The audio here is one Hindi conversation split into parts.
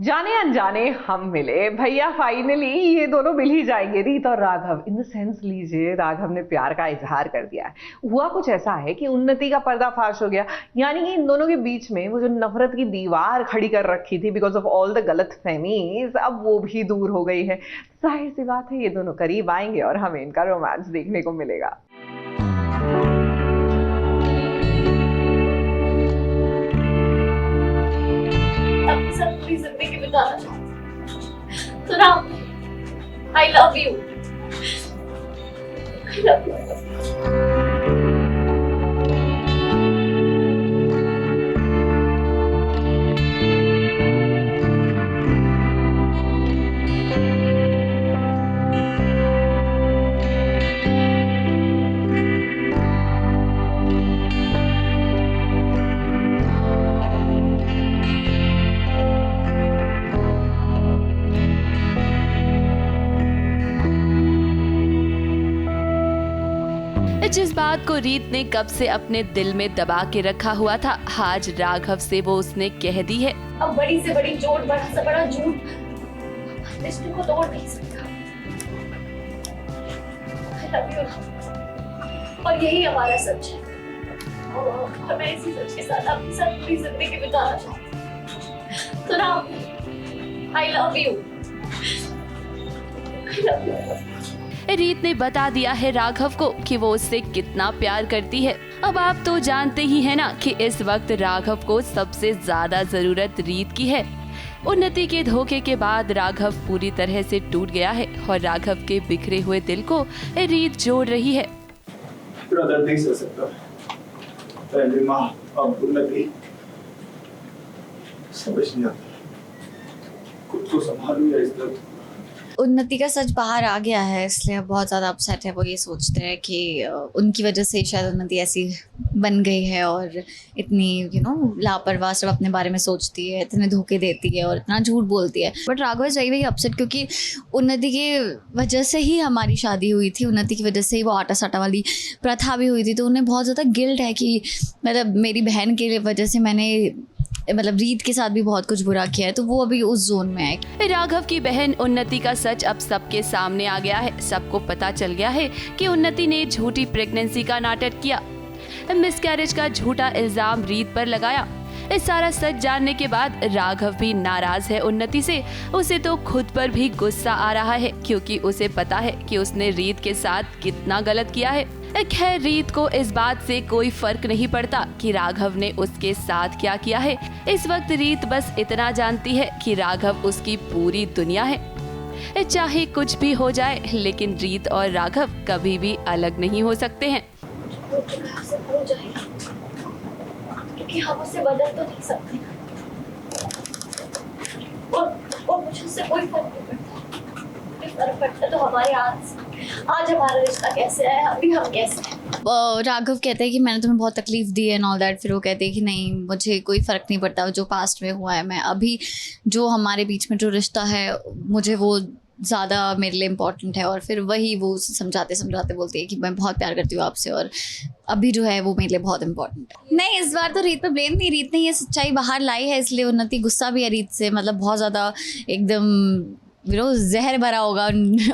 जाने अनजाने हम मिले भैया, फाइनली ये दोनों मिल ही जाएंगे, रीत और राघव। इन द सेंस लीजिए, राघव ने प्यार का इजहार कर दिया है। हुआ कुछ ऐसा है कि उन्नति का पर्दाफाश हो गया, यानी कि इन दोनों के बीच में वो जो नफरत की दीवार खड़ी कर रखी थी बिकॉज ऑफ ऑल द गलत फहमीज, अब वो भी दूर हो गई है। जाहिर सी बात है ये दोनों करीब आएंगे और हमें इनका रोमांस देखने को मिलेगा। पूरी जिंदगी बिताना चाहती हूँ। तो Ram, I love you. I love you. जिस बात को रीत ने कब से अपने दिल में दबा के रखा हुआ था, आज राघव से वो उसने कह दी है। अब बड़ी से बड़ी चोट, बड़ा से बड़ा झूठ रिश्ते को तोड़ नहीं सकता। I love you. और यही हमारा सच है और मैं इसी सच के साथ अपनी साथ पूरी जिंदगी बिताना चाहती हूँ। तो Ram, I love you. I love you. रीत ने बता दिया है राघव को कि वो उससे कितना प्यार करती है। अब आप तो जानते ही हैं ना कि इस वक्त राघव को सबसे ज्यादा जरूरत रीत की है। उन्नति के धोखे के बाद राघव पूरी तरह से टूट गया है और राघव के बिखरे हुए दिल को रीत जोड़ रही है। दर्द नहीं सह सकता। पहले माँ, अब उन्नति, समझ नहीं आता। खुद को संभालूं या इस दर्द। उन्नति का सच बाहर आ गया है, इसलिए अब बहुत ज़्यादा अपसेट है। वो ये सोचते हैं कि उनकी वजह से शायद उन्नति ऐसी बन गई है और इतनी लापरवाह सब अपने बारे में सोचती है, इतने धोखे देती है और इतना झूठ बोलती है। But Raghav is very upset क्योंकि उन्नति की वजह से ही हमारी शादी हुई थी, उन्नति की वजह से ही वो आटा साटा वाली प्रथा भी हुई थी। तो उन्हें बहुत ज़्यादा गिल्ट है कि मतलब मेरी बहन की वजह से मैंने रीत के साथ भी बहुत कुछ बुरा किया है, तो वो अभी उस जोन में है। राघव की बहन उन्नति का सच अब सबके सामने आ गया है। सबको पता चल गया है कि उन्नति ने झूठी प्रेगनेंसी का नाटक किया, मिसकैरेज का झूठा इल्जाम रीत पर लगाया। इस सारा सच जानने के बाद राघव भी नाराज है उन्नति से। उसे तो खुद पर भी गुस्सा आ रहा है क्योंकि उसे पता है कि उसने रीत के साथ कितना गलत किया है। खैर, रीत को इस बात से कोई फर्क नहीं पड़ता कि राघव ने उसके साथ क्या किया है। इस वक्त रीत बस इतना जानती है कि राघव उसकी पूरी दुनिया है। चाहे कुछ भी हो जाए, लेकिन रीत और राघव कभी भी अलग नहीं हो सकते हैं। क्योंकि हम उसे बदल तो नहीं सकते और मुझे उससे कोई फर्क नहीं पड़ता। फर्क पड़ता तो हमारे आज हमारा रिश्ता कैसे है, अभी हम कैसे हैं। राघव कहते हैं कि मैंने तुम्हें बहुत तकलीफ दी है एंड ऑल दैट। फिर वो कहते हैं कि नहीं, मुझे कोई फ़र्क नहीं पड़ता जो पास्ट में हुआ है। मैं अभी जो हमारे बीच में जो रिश्ता है, मुझे वो ज़्यादा मेरे लिए इम्पोर्टेंट है। और फिर वही वो समझाते समझाते बोलती है कि मैं बहुत प्यार करती हूँ आपसे और अभी जो है वो मेरे लिए बहुत इंपॉर्टेंट है। नहीं, इस बार तो रीत पे ब्लेम नहीं, रीत ने ये सच्चाई बाहर लाई है, इसलिए उन्नति गुस्सा भी है रीत से। मतलब बहुत ज़्यादा एकदम जहर भरा होगा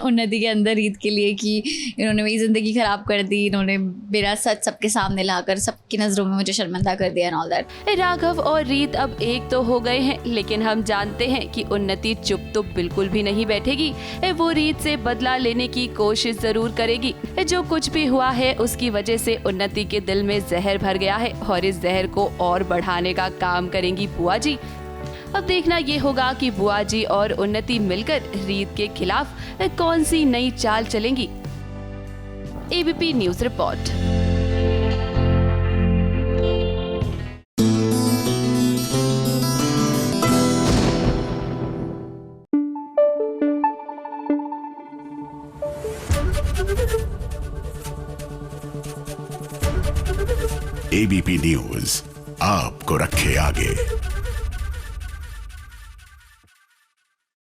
उन्नति के अंदर रीत के लिए कि इन्होंने मेरी ज़िंदगी ख़राब कर दी, इन्होंने मेरा सच सबके सामने लाकर सबकी नज़रों में मुझे शर्मिंदा कर दिया एंड ऑल दैट। राघव और रीत अब एक तो हो गए हैं, लेकिन हम जानते हैं कि उन्नति चुप तो बिल्कुल भी नहीं बैठेगी। वो रीत से बदला लेने की कोशिश जरूर करेगी। जो कुछ भी हुआ है उसकी वजह से उन्नति के दिल में जहर भर गया है और इस जहर को और बढ़ाने का काम करेंगी बुआ जी। अब देखना ये होगा कि बुआ जी और उन्नति मिलकर रीत के खिलाफ कौन सी नई चाल चलेंगी। ABP news report. ABP news आपको रखे आगे।